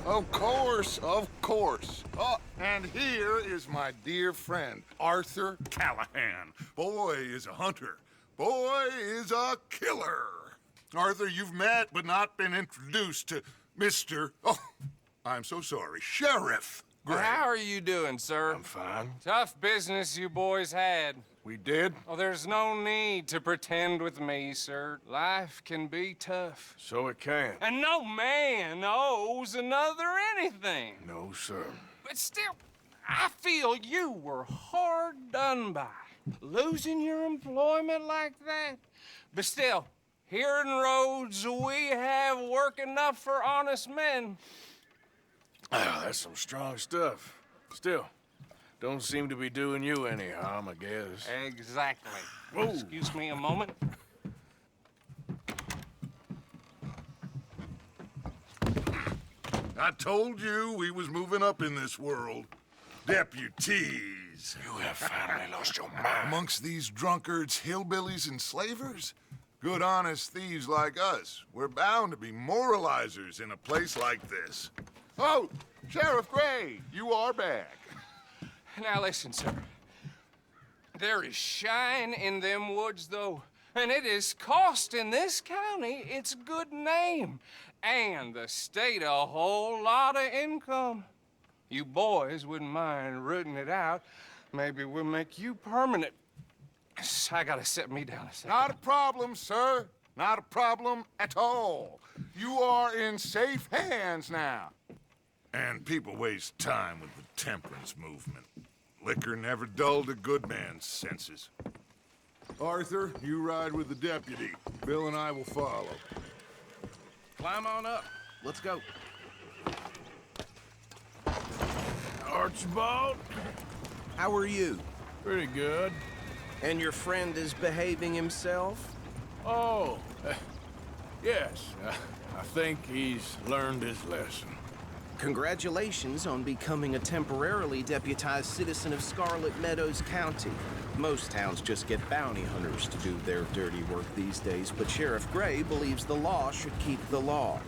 Of course, of course. Oh, and here is my dear friend, Arthur Callahan. Boy is a hunter. Boy is a killer. Arthur, you've met but not been introduced to Mr. Oh, I'm so sorry, Sherriff Gray. How are you doing, sir? I'm fine. Tough business you boys had. We did? Oh, there's no need to pretend with me, sir. Life can be tough. So it can. And no man owes another anything. No, sir. But still, I feel you were hard done by. Losing your employment like that. But still, here in Rhodes, we have work enough for honest men. Oh, that's some strong stuff. Still, don't seem to be doing you any harm, I guess. Exactly. Whoa. Excuse me a moment. I told you we was moving up in this world. Deputies. You have finally lost your mind. Amongst these drunkards, hillbillies, and slavers? Good, honest thieves like us. We're bound to be moralizers in a place like this. Oh, Sheriff Gray, you are back. Now listen, sir. There is shine in them woods, though, and it is costing this county its good name and the state a whole lot of income. You boys wouldn't mind rooting it out. Maybe we'll make you permanent. I gotta set me down a second. Not a problem, sir. Not a problem at all. You are in safe hands now. And people waste time with the temperance movement. Liquor never dulled a good man's senses. Arthur, you ride with the deputy. Bill and I will follow. Climb on up. Let's go. Archibald? How are you? Pretty good. And your friend is behaving himself? Oh, yes. I think he's learned his lesson. Congratulations on becoming a temporarily deputized citizen of Scarlet Meadows County. Most towns just get bounty hunters to do their dirty work these days, but Sheriff Gray believes the law should keep the law.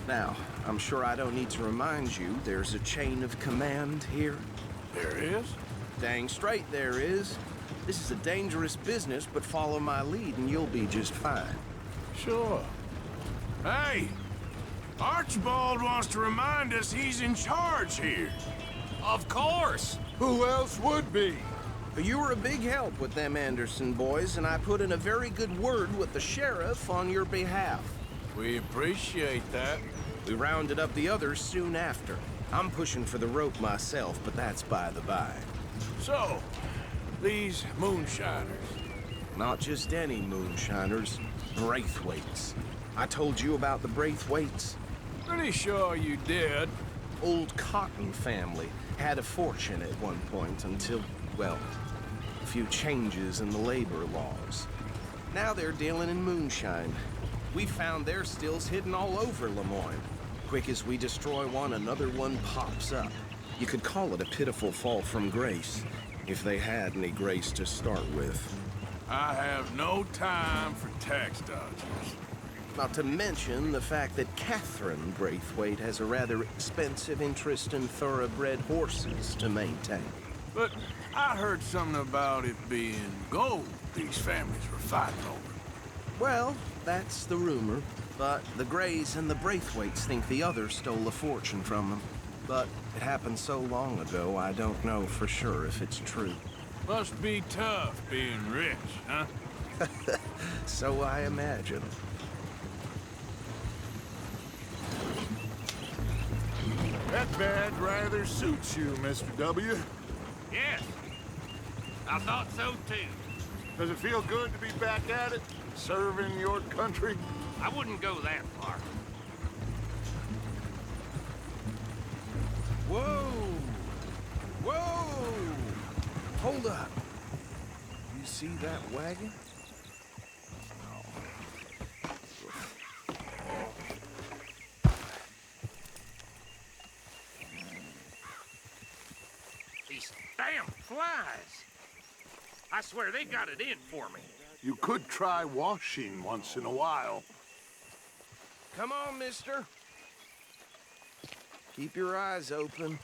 Now, I'm sure I don't need to remind you there's a chain of command here. There is? Dang straight there is. This is a dangerous business, but follow my lead and you'll be just fine. Sure. Hey! Archibald wants to remind us he's in charge here. Of course. Who else would be? You were a big help with them Anderson boys, and I put in a very good word with the sheriff on your behalf. We appreciate that. We rounded up the others soon after. I'm pushing for the rope myself, but that's by the by. So, these moonshiners. Not just any moonshiners, Braithwaites. I told you about the Braithwaites. Pretty sure you did. Old Cotton family had a fortune at one point until, well, a few changes in the labor laws. Now they're dealing in moonshine. We found their stills hidden all over Lemoyne. Quick as we destroy one, another one pops up. You could call it a pitiful fall from grace, if they had any grace to start with. I have no time for tax dodgers. Not to mention the fact that Catherine Braithwaite has a rather expensive interest in thoroughbred horses to maintain. But I heard something about it being gold these families were fighting over. Well, that's the rumor. But the Grays and the Braithwaites think the other stole a fortune from them. But it happened so long ago, I don't know for sure if it's true. Must be tough being rich, huh? So I imagine. That badge rather suits you, Mr. W. Yes, I thought so too. Does it feel good to be back at it, serving your country? I wouldn't go that far. Whoa! Whoa! Hold up. You see that wagon? These damn flies. I swear they got it in for me. You could try washing once in a while. Come on, mister. Keep your eyes open.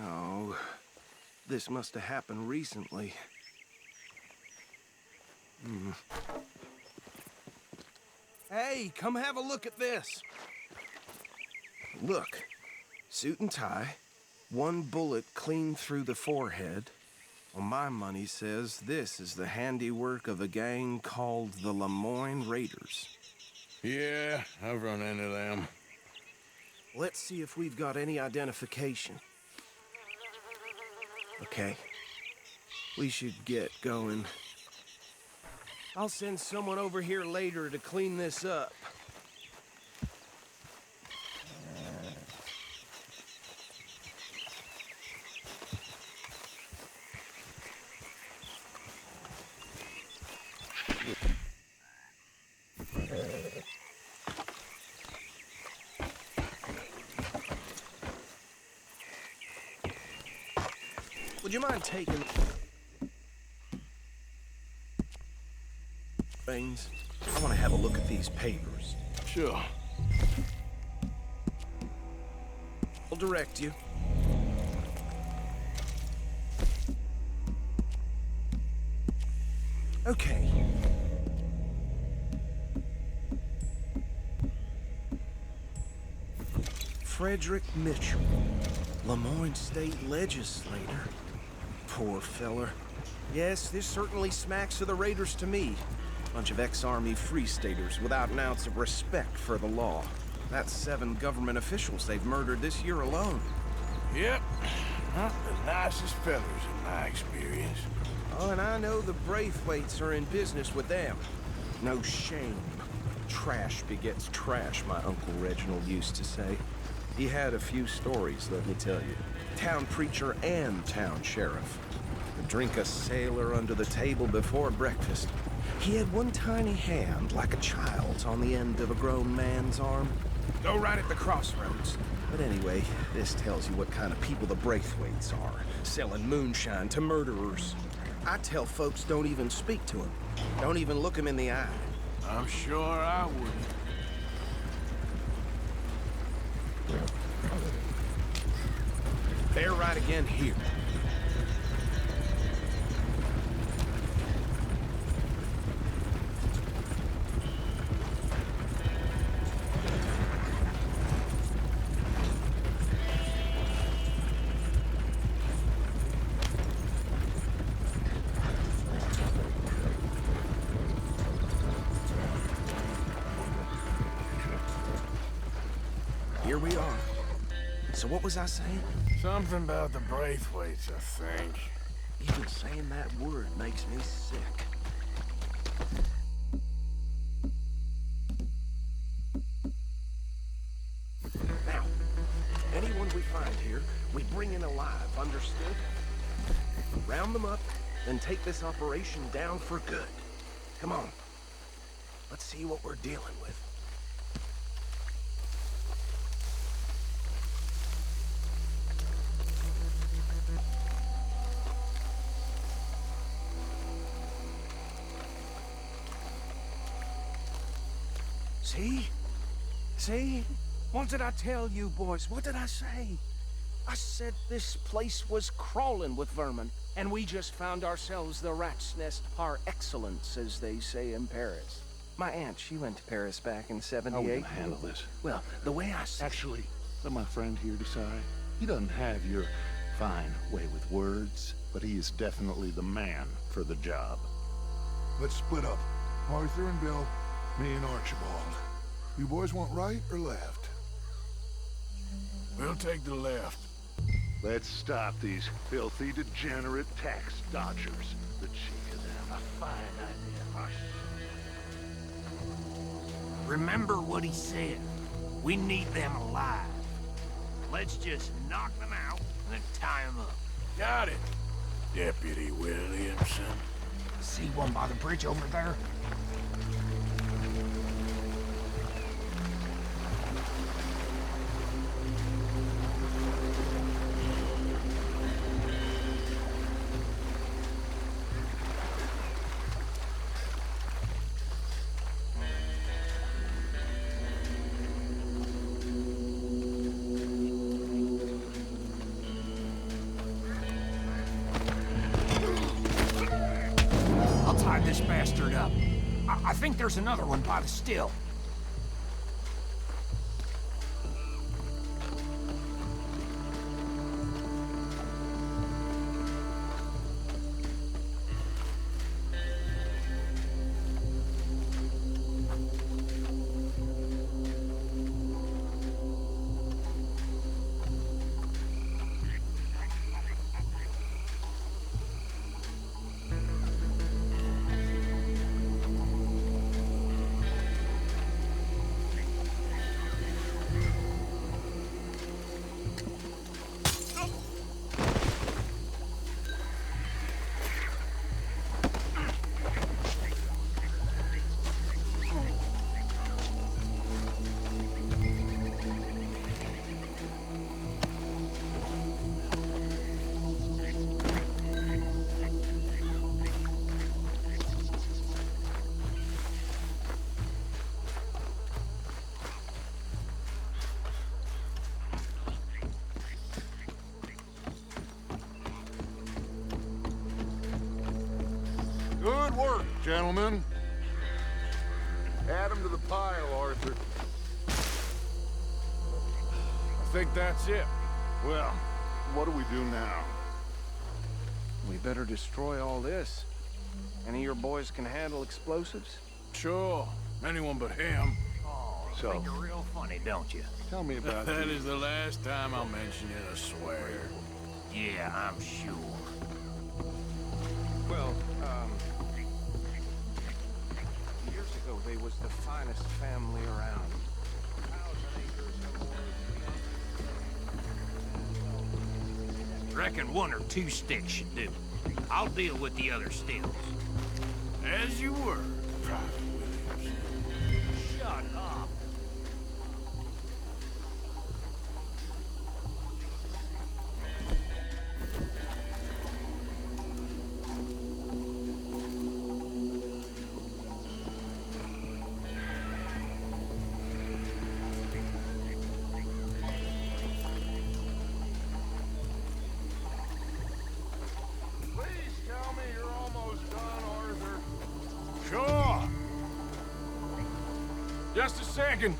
Oh, this must have happened recently. Hey, come have a look at this. Look, suit and tie, one bullet clean through the forehead. Well, my money says this is the handiwork of a gang called the Lemoyne Raiders. Yeah, I've run into them. Let's see if we've got any identification. Okay, we should get going. I'll send someone over here later to clean this up. Would you mind taking things? I want to have a look at these papers. Sure. I'll direct you. Okay. Frederick Mitchell, Lemoyne State Legislator. Poor feller. Yes, this certainly smacks of the Raiders to me. Bunch of ex-Army Free Staters without an ounce of respect for the law. That's 7 government officials they've murdered this year alone. Yep. Not the nicest fellas in my experience. Oh, and I know the Braithwaites are in business with them. No shame. Trash begets trash, my Uncle Reginald used to say. He had a few stories, let me tell you. Town preacher and town sheriff. Would drink a sailor under the table before breakfast. He had one tiny hand, like a child's, on the end of a grown man's arm. Go right at the crossroads. But anyway, this tells you what kind of people the Braithwaites are. Selling moonshine to murderers. I tell folks don't even speak to him. Don't even look him in the eye. I'm sure I wouldn't. They're right again here. Here we are. So what was I saying? Something about the Braithwaites, I think. Even saying that word makes me sick. Now, anyone we find here, we bring in alive, understood? Round them up, then take this operation down for good. Come on. Let's see what we're dealing with. See? See? What did I tell you, boys? What did I say? I said this place was crawling with vermin, and we just found ourselves the rat's nest par excellence, as they say in Paris. My aunt, she went to Paris back in '78. How are we gonna handle this? Well, the way I see Actually, let my friend here decide. He doesn't have your fine way with words, but he is definitely the man for the job. Let's split up. Arthur and Bill, me and Archibald. You boys want right or left? We'll take the left. Let's stop these filthy, degenerate tax dodgers. The cheek of them. A fine idea. Remember what he said. We need them alive. Let's just knock them out and then tie them up. Got it, Deputy Williamson. See one by the bridge over there? I think there's another one by the still. Good work, gentlemen. Add 'em to the pile, Arthur. I think that's it. Well, what do we do now? We better destroy all this. Any of your boys can handle explosives? Sure. Anyone but him. Oh, So- think you're real funny, don't you? Tell me about That the- is the last time I'll mention it, I swear. Yeah, I'm sure. Well, years ago they was the finest family around. 1,000 acres or more. Reckon one or two sticks should do. I'll deal with the other stills. As you were, Private Williams. Shut up. Please tell me you're almost done, Arthur. Sure. Just a second.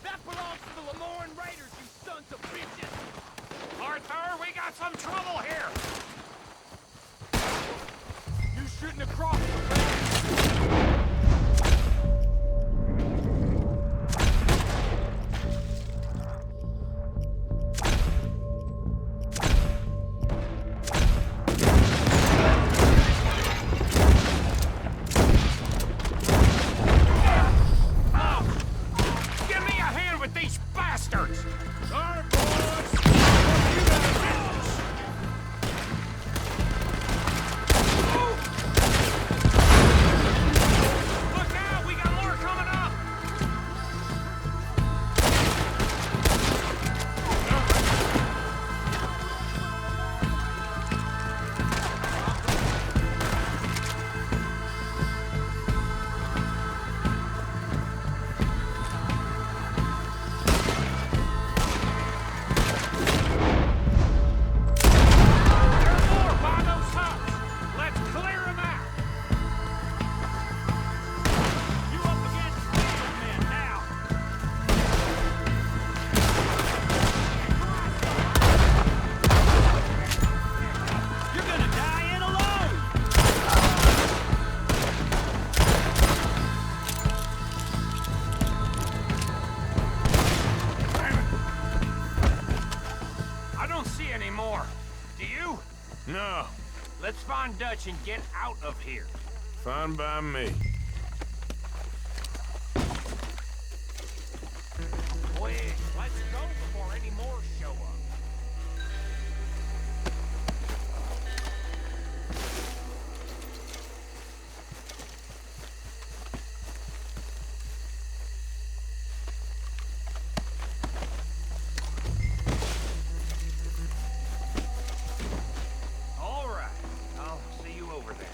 That belongs to the Lemoyne Raiders, you sons of bitches! Arthur, we got some trouble here! You shouldn't have crossed the road! Give me a hand with these bastards! Sorry, boys. You got business. Look out! We got more coming up! There are more by those huts! Let's clear them out! You up against these men now! You're gonna die in alone! I don't see any more. Do you? No. Let's find Dutch and get out of here. Fine by me. Quick, let's go before any more show up. All right, I'll see you over there.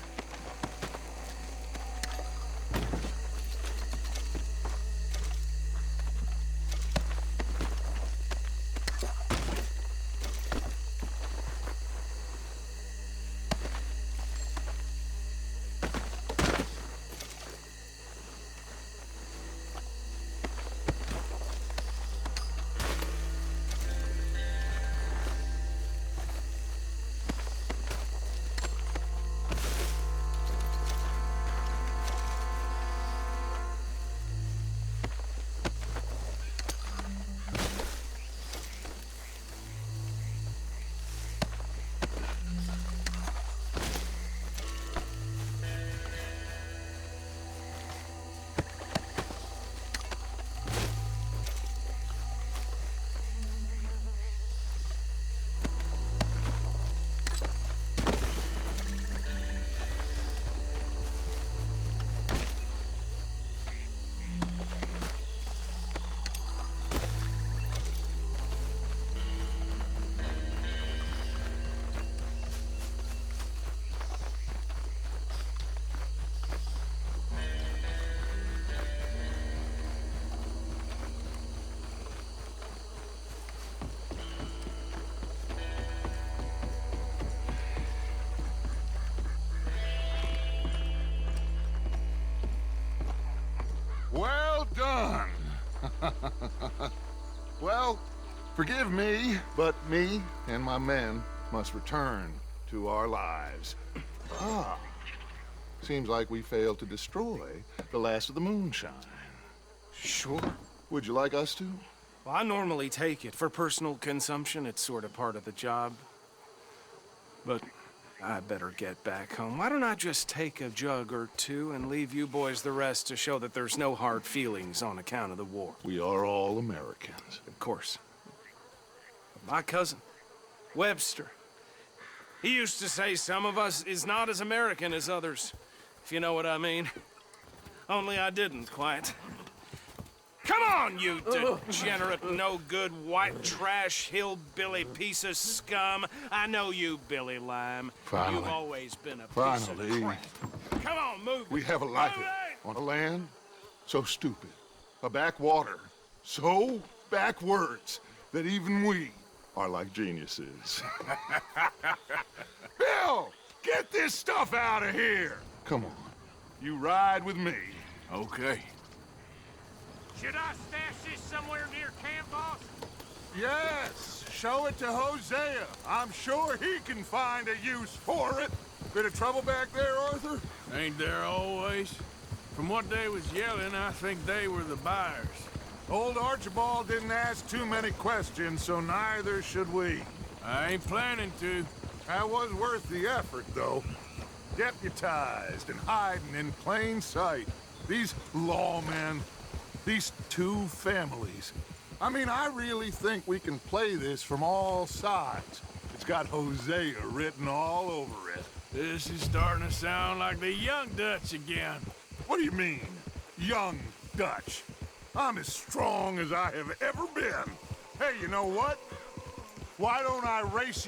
done. Well, forgive me, but me and my men must return to our lives. Ah, seems like we failed to destroy the last of the moonshine. Sure. Would you like us to? Well, I normally take it. For personal consumption, it's sort of part of the job. But I better get back home. Why don't I just take a jug or two and leave you boys the rest to show that there's no hard feelings on account of the war? We are all Americans. Of course. My cousin, Webster, he used to say some of us is not as American as others, if you know what I mean. Only I didn't quite. Come on, you degenerate, no-good, white trash, hillbilly piece of scum. I know you, Billy Lime. Finally. You've always been a piece Finally. of crap. Come on, move. We have a life Move it! on a land so stupid, a backwater so backwards that even we are like geniuses. Bill, get this stuff out of here. Come on, you ride with me. Okay. Should I stash this somewhere near camp, boss? Yes, show it to Hosea. I'm sure he can find a use for it. Bit of trouble back there, Arthur? Ain't there always? From what they was yelling, I think they were the buyers. Old Archibald didn't ask too many questions, so neither should we. I ain't planning to. That was worth the effort, though. Deputized and hiding in plain sight. These lawmen, these two families. I mean, I really think we can play this from all sides. It's got Hosea written all over it. This is starting to sound like the Young Dutch again. What do you mean, young Dutch? I'm as strong as I have ever been. Hey, you know what? Why don't I race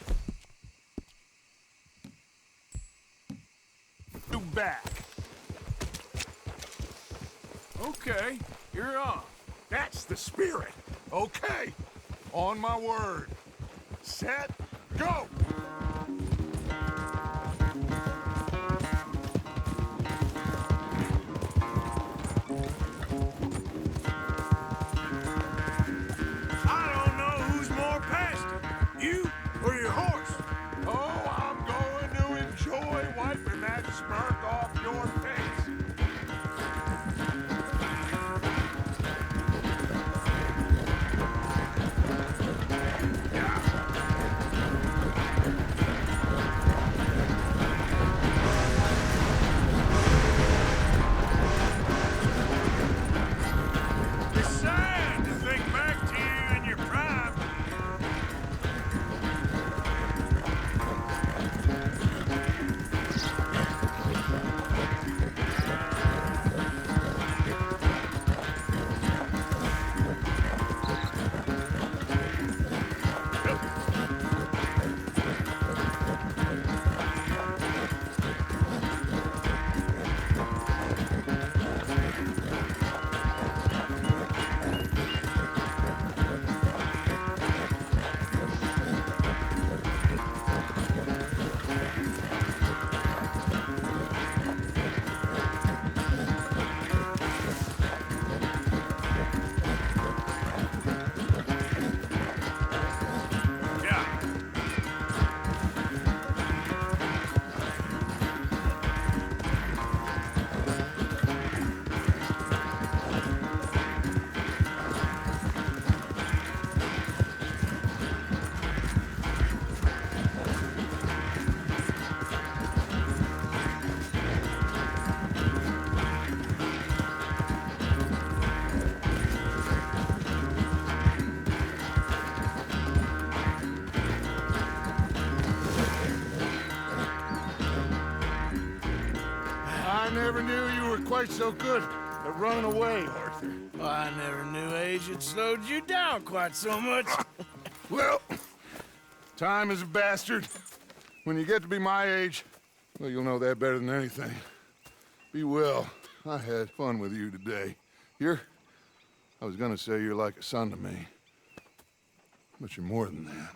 you back? Okay, you're on. That's the spirit. Okay, on my word. Set, go! I don't know who's more pasty, you or your horse. Oh, I'm going to enjoy wiping that smirk off your face. It's sad to think back to you in your prime. Yeah. I never knew you were quite so good at running away, Arthur. Well, I never knew age had slowed you down quite so much. Well, time is a bastard. When you get to be my age, well, you'll know that better than anything. Be well. I had fun with you today. I was gonna say you're like a son to me, but you're more than that.